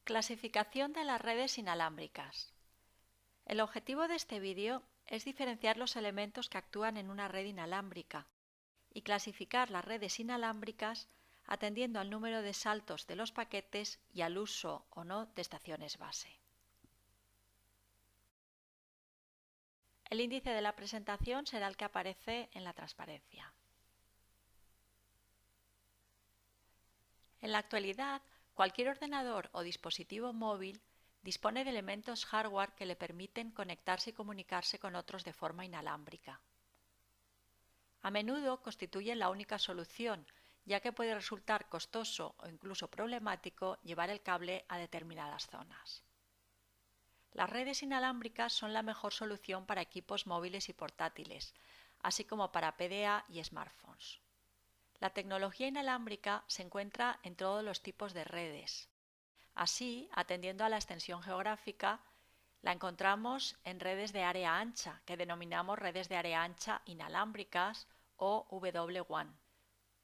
Clasificación de las redes inalámbricas. El objetivo de este vídeo es diferenciar los elementos que actúan en una red inalámbrica y clasificar las redes inalámbricas atendiendo al número de saltos de los paquetes y al uso o no de estaciones base. El índice de la presentación será el que aparece en la transparencia. En la actualidad, cualquier ordenador o dispositivo móvil dispone de elementos hardware que le permiten conectarse y comunicarse con otros de forma inalámbrica. A menudo constituyen la única solución, ya que puede resultar costoso o incluso problemático llevar el cable a determinadas zonas. Las redes inalámbricas son la mejor solución para equipos móviles y portátiles, así como para PDA y smartphones. La tecnología inalámbrica se encuentra en todos los tipos de redes. Así, atendiendo a la extensión geográfica, la encontramos en redes de área ancha, que denominamos redes de área ancha inalámbricas o WWAN,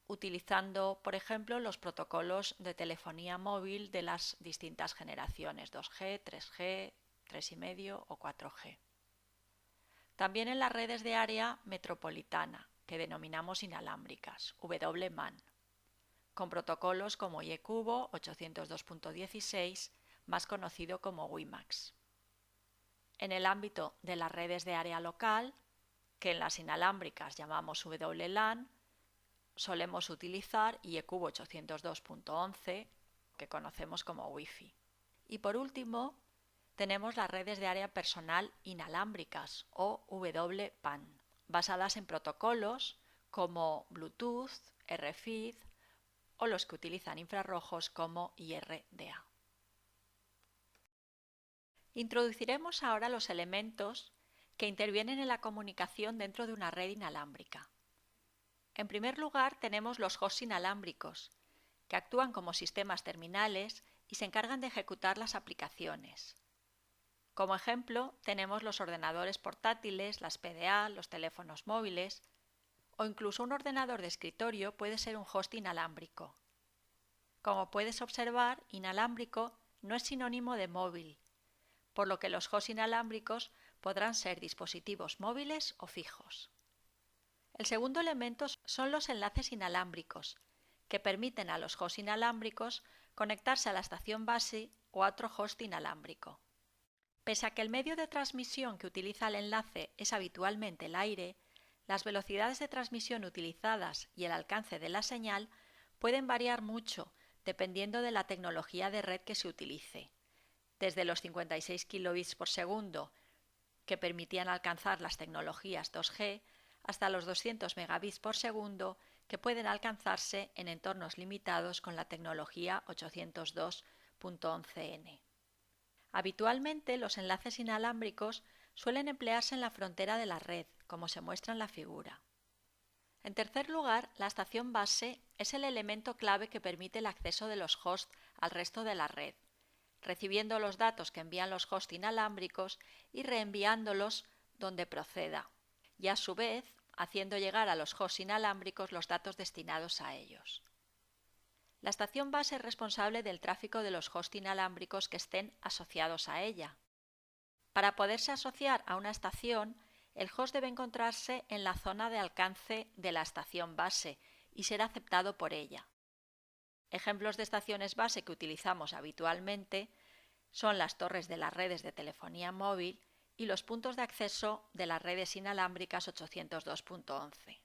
utilizando, por ejemplo, los protocolos de telefonía móvil de las distintas generaciones 2G, 3G, 3,5 o 4G. También en las redes de área metropolitana, que denominamos inalámbricas, WMAN, con protocolos como IEcubo 802.16, más conocido como WiMAX. En el ámbito de las redes de área local, que en las inalámbricas llamamos WLAN, solemos utilizar IEcubo 802.11, que conocemos como Wi-Fi. Y por último, tenemos las redes de área personal inalámbricas o WPAN, basadas en protocolos como Bluetooth, RFID o los que utilizan infrarrojos como IRDA. Introduciremos ahora los elementos que intervienen en la comunicación dentro de una red inalámbrica. En primer lugar, tenemos los hosts inalámbricos, que actúan como sistemas terminales y se encargan de ejecutar las aplicaciones. Como ejemplo, tenemos los ordenadores portátiles, las PDA, los teléfonos móviles o incluso un ordenador de escritorio puede ser un host inalámbrico. Como puedes observar, inalámbrico no es sinónimo de móvil, por lo que los hosts inalámbricos podrán ser dispositivos móviles o fijos. El segundo elemento son los enlaces inalámbricos, que permiten a los hosts inalámbricos conectarse a la estación base o a otro host inalámbrico. Pese a que el medio de transmisión que utiliza el enlace es habitualmente el aire, las velocidades de transmisión utilizadas y el alcance de la señal pueden variar mucho dependiendo de la tecnología de red que se utilice, desde los 56 kilobits por segundo que permitían alcanzar las tecnologías 2G hasta los 200 megabits por segundo que pueden alcanzarse en entornos limitados con la tecnología 802.11n. Habitualmente los enlaces inalámbricos suelen emplearse en la frontera de la red, como se muestra en la figura. En tercer lugar, la estación base es el elemento clave que permite el acceso de los hosts al resto de la red, recibiendo los datos que envían los hosts inalámbricos y reenviándolos donde proceda, y a su vez haciendo llegar a los hosts inalámbricos los datos destinados a ellos. La estación base es responsable del tráfico de los hosts inalámbricos que estén asociados a ella. Para poderse asociar a una estación, el host debe encontrarse en la zona de alcance de la estación base y ser aceptado por ella. Ejemplos de estaciones base que utilizamos habitualmente son las torres de las redes de telefonía móvil y los puntos de acceso de las redes inalámbricas 802.11.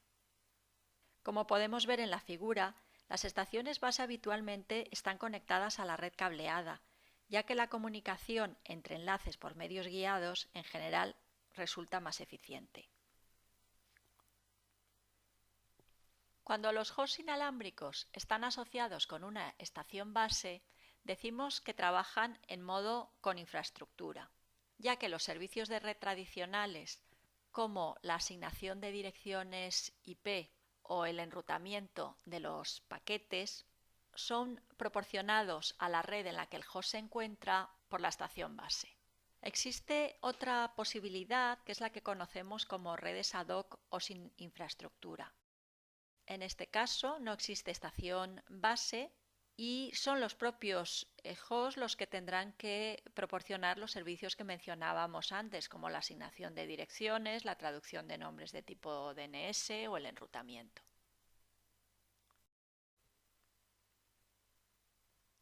Como podemos ver en la figura, las estaciones base habitualmente están conectadas a la red cableada, ya que la comunicación entre enlaces por medios guiados en general resulta más eficiente. Cuando los hosts inalámbricos están asociados con una estación base, decimos que trabajan en modo con infraestructura, ya que los servicios de red tradicionales, como la asignación de direcciones IP o el enrutamiento de los paquetes, son proporcionados a la red en la que el host se encuentra por la estación base. Existe otra posibilidad que es la que conocemos como redes ad hoc o sin infraestructura. En este caso no existe estación base y son los propios hosts los que tendrán que proporcionar los servicios que mencionábamos antes, como la asignación de direcciones, la traducción de nombres de tipo DNS o el enrutamiento.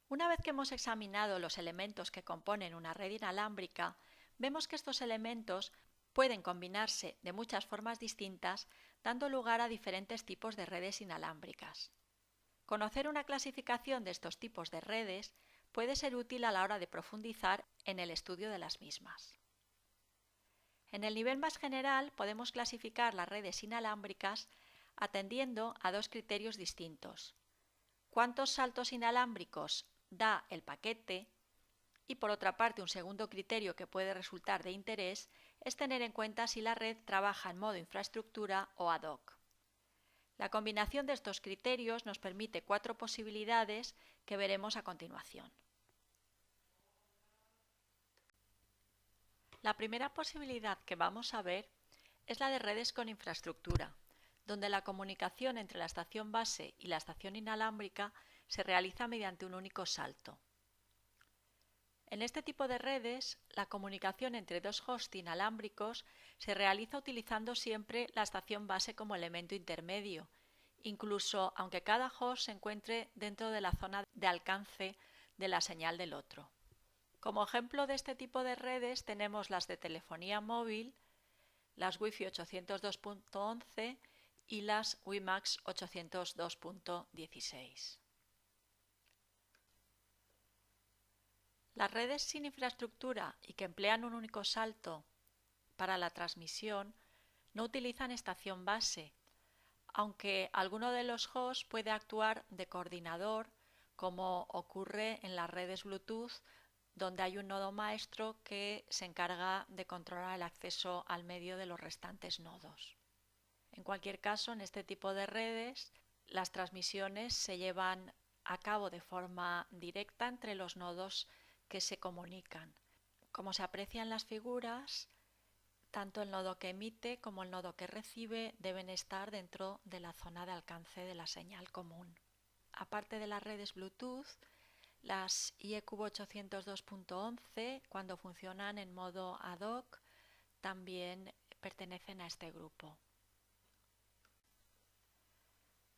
Una vez que hemos examinado los elementos que componen una red inalámbrica, vemos que estos elementos pueden combinarse de muchas formas distintas, dando lugar a diferentes tipos de redes inalámbricas. Conocer una clasificación de estos tipos de redes puede ser útil a la hora de profundizar en el estudio de las mismas. En el nivel más general podemos clasificar las redes inalámbricas atendiendo a dos criterios distintos: cuántos saltos inalámbricos da el paquete, y por otra parte un segundo criterio que puede resultar de interés es tener en cuenta si la red trabaja en modo infraestructura o ad hoc. La combinación de estos criterios nos permite 4 posibilidades que veremos a continuación. La primera posibilidad que vamos a ver es la de redes con infraestructura, donde la comunicación entre la estación base y la estación inalámbrica se realiza mediante un único salto. En este tipo de redes, la comunicación entre dos hosts inalámbricos se realiza utilizando siempre la estación base como elemento intermedio, incluso aunque cada host se encuentre dentro de la zona de alcance de la señal del otro. Como ejemplo de este tipo de redes tenemos las de telefonía móvil, las Wi-Fi 802.11 y las WiMAX 802.16. Las redes sin infraestructura y que emplean un único salto para la transmisión no utilizan estación base, aunque alguno de los hosts puede actuar de coordinador, como ocurre en las redes Bluetooth, donde hay un nodo maestro que se encarga de controlar el acceso al medio de los restantes nodos. En cualquier caso, en este tipo de redes, las transmisiones se llevan a cabo de forma directa entre los nodos que se comunican. Como se aprecia en las figuras, tanto el nodo que emite como el nodo que recibe deben estar dentro de la zona de alcance de la señal común. Aparte de las redes Bluetooth, las IEQ 802.11, cuando funcionan en modo ad hoc, también pertenecen a este grupo.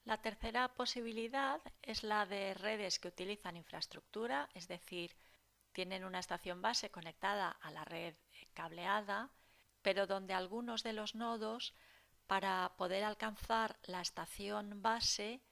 La tercera posibilidad es la de redes que utilizan infraestructura, es decir, tienen una estación base conectada a la red cableada, pero donde algunos de los nodos, para poder alcanzar la estación base,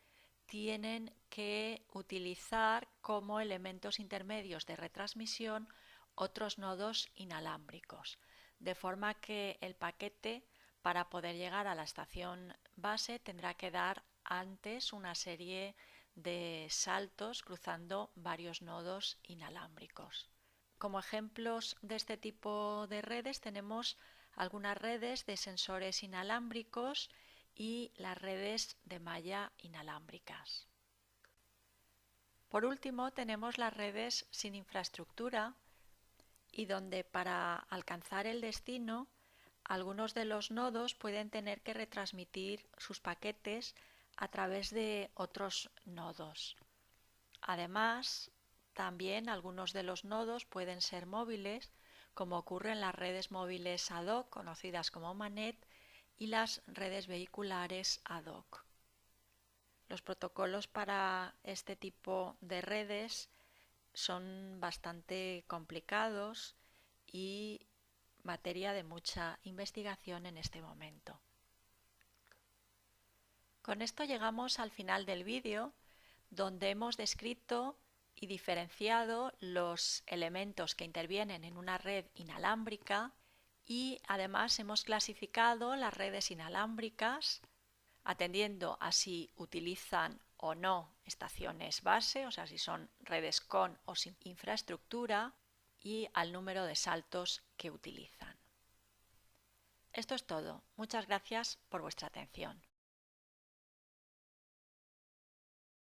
tienen que utilizar como elementos intermedios de retransmisión otros nodos inalámbricos, de forma que el paquete, para poder llegar a la estación base, tendrá que dar antes una serie de saltos cruzando varios nodos inalámbricos. Como ejemplos de este tipo de redes tenemos algunas redes de sensores inalámbricos y las redes de malla inalámbricas. Por último, tenemos las redes sin infraestructura y donde para alcanzar el destino algunos de los nodos pueden tener que retransmitir sus paquetes a través de otros nodos. Además, también algunos de los nodos pueden ser móviles, como ocurre en las redes móviles ad hoc, conocidas como MANET, y las redes vehiculares ad hoc. Los protocolos para este tipo de redes son bastante complicados y materia de mucha investigación en este momento. Con esto llegamos al final del vídeo, donde hemos descrito y diferenciado los elementos que intervienen en una red inalámbrica y además hemos clasificado las redes inalámbricas atendiendo a si utilizan o no estaciones base, o sea, si son redes con o sin infraestructura, y al número de saltos que utilizan. Esto es todo. Muchas gracias por vuestra atención.